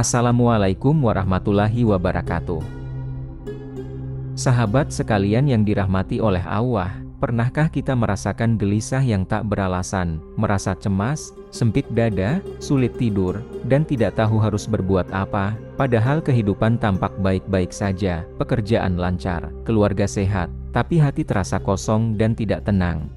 Assalamualaikum warahmatullahi wabarakatuh. Sahabat sekalian yang dirahmati oleh Allah, pernahkah kita merasakan gelisah yang tak beralasan, merasa cemas, sempit dada, sulit tidur, dan tidak tahu harus berbuat apa, padahal kehidupan tampak baik-baik saja, pekerjaan lancar, keluarga sehat, tapi hati terasa kosong dan tidak tenang.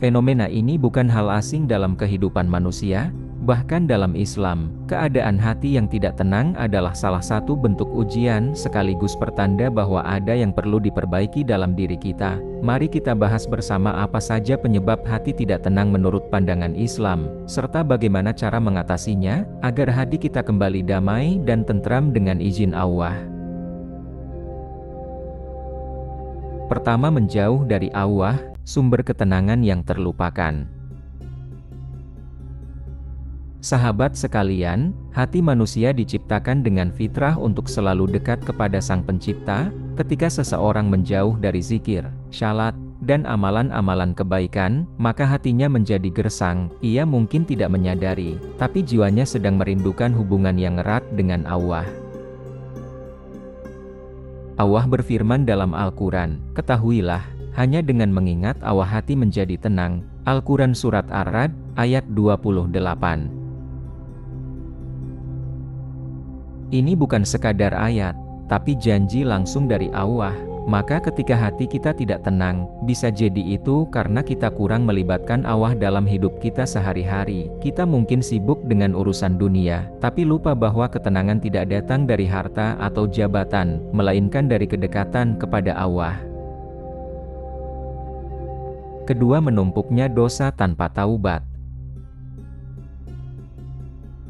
Fenomena ini bukan hal asing dalam kehidupan manusia. Bahkan dalam Islam, keadaan hati yang tidak tenang adalah salah satu bentuk ujian sekaligus pertanda bahwa ada yang perlu diperbaiki dalam diri kita. Mari kita bahas bersama apa saja penyebab hati tidak tenang menurut pandangan Islam, serta bagaimana cara mengatasinya, agar hati kita kembali damai dan tentram dengan izin Allah. Pertama, menjauh dari Allah, sumber ketenangan yang terlupakan. Sahabat sekalian, hati manusia diciptakan dengan fitrah untuk selalu dekat kepada Sang Pencipta. Ketika seseorang menjauh dari zikir, syalat, dan amalan-amalan kebaikan, maka hatinya menjadi gersang. Ia mungkin tidak menyadari, tapi jiwanya sedang merindukan hubungan yang erat dengan Allah. Allah berfirman dalam Al-Quran, "Ketahuilah, hanya dengan mengingat Allah hati menjadi tenang." Al-Quran Surat Ar-Ra'd, ayat 28. Ini bukan sekadar ayat, tapi janji langsung dari Allah. Maka ketika hati kita tidak tenang, bisa jadi itu karena kita kurang melibatkan Allah dalam hidup kita sehari-hari. Kita mungkin sibuk dengan urusan dunia, tapi lupa bahwa ketenangan tidak datang dari harta atau jabatan, melainkan dari kedekatan kepada Allah. Kedua, menumpuknya dosa tanpa taubat.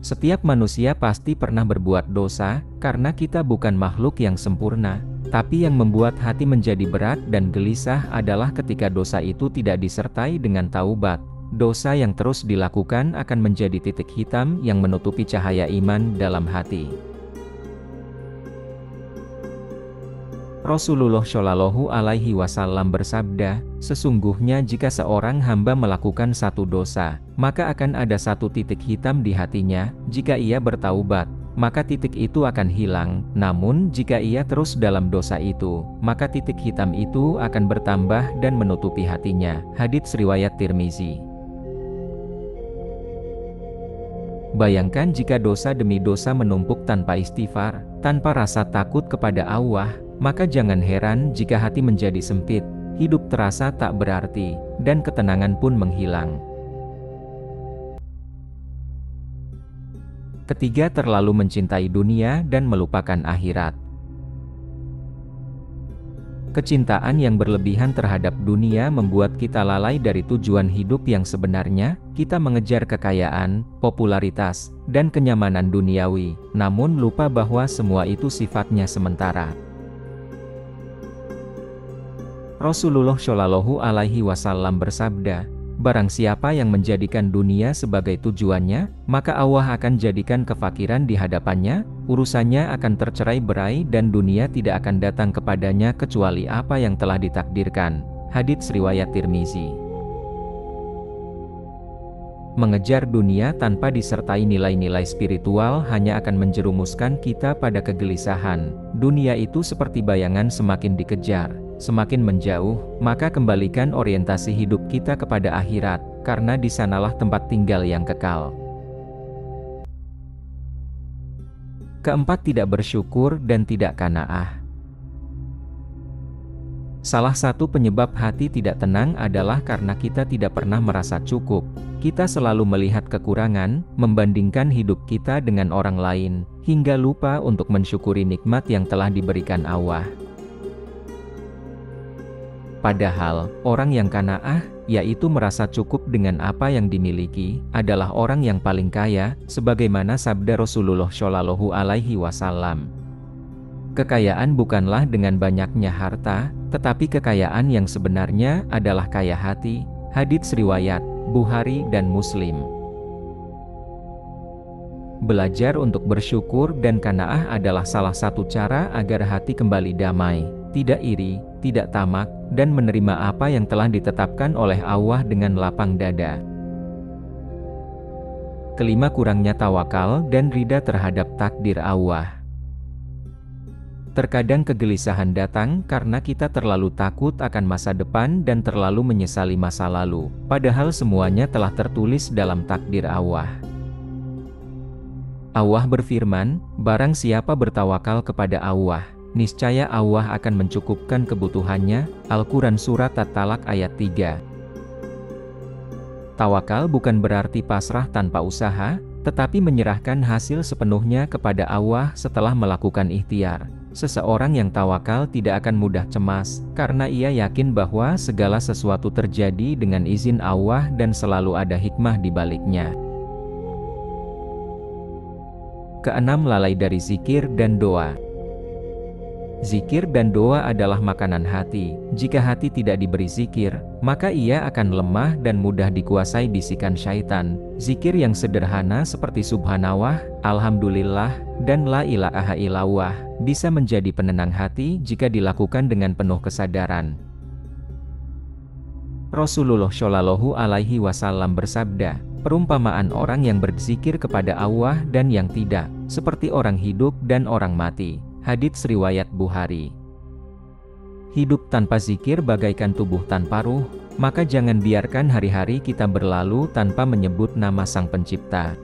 Setiap manusia pasti pernah berbuat dosa, karena kita bukan makhluk yang sempurna. Tapi yang membuat hati menjadi berat dan gelisah adalah ketika dosa itu tidak disertai dengan taubat. Dosa yang terus dilakukan akan menjadi titik hitam yang menutupi cahaya iman dalam hati. Rasulullah Shallallahu Alaihi Wasallam bersabda, "Sesungguhnya jika seorang hamba melakukan satu dosa, maka akan ada satu titik hitam di hatinya. Jika ia bertaubat, maka titik itu akan hilang. Namun jika ia terus dalam dosa itu, maka titik hitam itu akan bertambah dan menutupi hatinya." Hadits riwayat Tirmizi. Bayangkan jika dosa demi dosa menumpuk tanpa istighfar, tanpa rasa takut kepada Allah, maka jangan heran jika hati menjadi sempit, hidup terasa tak berarti, dan ketenangan pun menghilang. Ketiga, terlalu mencintai dunia dan melupakan akhirat. Kecintaan yang berlebihan terhadap dunia membuat kita lalai dari tujuan hidup yang sebenarnya. Kita mengejar kekayaan, popularitas, dan kenyamanan duniawi, namun lupa bahwa semua itu sifatnya sementara. Rasulullah Shallallahu Alaihi Wasallam bersabda, "Barang siapa yang menjadikan dunia sebagai tujuannya, maka Allah akan jadikan kefakiran di hadapannya, urusannya akan tercerai-berai dan dunia tidak akan datang kepadanya kecuali apa yang telah ditakdirkan." Hadits riwayat Tirmizi. Mengejar dunia tanpa disertai nilai-nilai spiritual hanya akan menjerumuskan kita pada kegelisahan. Dunia itu seperti bayangan, semakin dikejar, semakin menjauh, maka kembalikan orientasi hidup kita kepada akhirat, karena di sanalah tempat tinggal yang kekal. Keempat, tidak bersyukur dan tidak qanaah. Salah satu penyebab hati tidak tenang adalah karena kita tidak pernah merasa cukup. Kita selalu melihat kekurangan, membandingkan hidup kita dengan orang lain, hingga lupa untuk mensyukuri nikmat yang telah diberikan Allah. Padahal, orang yang qanaah, yaitu merasa cukup dengan apa yang dimiliki, adalah orang yang paling kaya, sebagaimana sabda Rasulullah Shallallahu Alaihi Wasallam. Kekayaan bukanlah dengan banyaknya harta, tetapi kekayaan yang sebenarnya adalah kaya hati. Hadits riwayat Bukhari dan Muslim. Belajar untuk bersyukur dan qanaah adalah salah satu cara agar hati kembali damai, tidak iri, tidak tamak, dan menerima apa yang telah ditetapkan oleh Allah dengan lapang dada. Kelima, kurangnya tawakal dan rida terhadap takdir Allah. Terkadang kegelisahan datang karena kita terlalu takut akan masa depan dan terlalu menyesali masa lalu, padahal semuanya telah tertulis dalam takdir Allah. Allah berfirman, barang siapa bertawakal kepada Allah, niscaya Allah akan mencukupkan kebutuhannya. Al-Quran Surat At-Talaq ayat 3. Tawakal bukan berarti pasrah tanpa usaha, tetapi menyerahkan hasil sepenuhnya kepada Allah setelah melakukan ikhtiar. Seseorang yang tawakal tidak akan mudah cemas, karena ia yakin bahwa segala sesuatu terjadi dengan izin Allah dan selalu ada hikmah di baliknya. Keenam, lalai dari zikir dan doa. Zikir dan doa adalah makanan hati. Jika hati tidak diberi zikir, maka ia akan lemah dan mudah dikuasai bisikan syaitan. Zikir yang sederhana seperti subhanallah, alhamdulillah, dan la ilaha illallah bisa menjadi penenang hati jika dilakukan dengan penuh kesadaran. Rasulullah Shallallahu Alaihi Wasallam bersabda, perumpamaan orang yang berzikir kepada Allah dan yang tidak, seperti orang hidup dan orang mati. Hadits riwayat Bukhari. Hidup tanpa zikir bagaikan tubuh tanpa ruh, maka jangan biarkan hari-hari kita berlalu tanpa menyebut nama Sang Pencipta.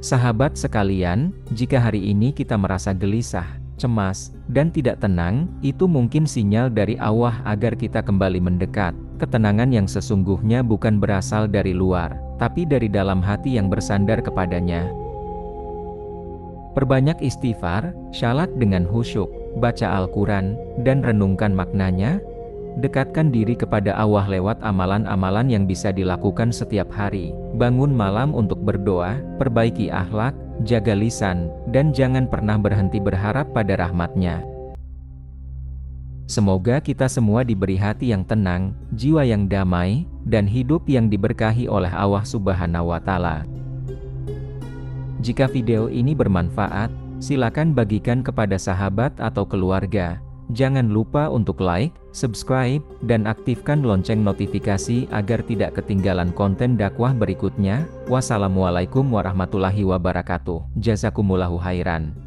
Sahabat sekalian, jika hari ini kita merasa gelisah, cemas, dan tidak tenang, itu mungkin sinyal dari Allah agar kita kembali mendekat. Ketenangan yang sesungguhnya bukan berasal dari luar, tapi dari dalam hati yang bersandar kepadanya. Perbanyak istighfar, salat dengan khusyuk, baca Al-Quran, dan renungkan maknanya. Dekatkan diri kepada Allah lewat amalan-amalan yang bisa dilakukan setiap hari. Bangun malam untuk berdoa, perbaiki akhlak, jaga lisan, dan jangan pernah berhenti berharap pada rahmat-Nya. Semoga kita semua diberi hati yang tenang, jiwa yang damai, dan hidup yang diberkahi oleh Allah Subhanahu wa Ta'ala. Jika video ini bermanfaat, silakan bagikan kepada sahabat atau keluarga. Jangan lupa untuk like, subscribe, dan aktifkan lonceng notifikasi agar tidak ketinggalan konten dakwah berikutnya. Wassalamualaikum warahmatullahi wabarakatuh. Jazakumullahu khairan.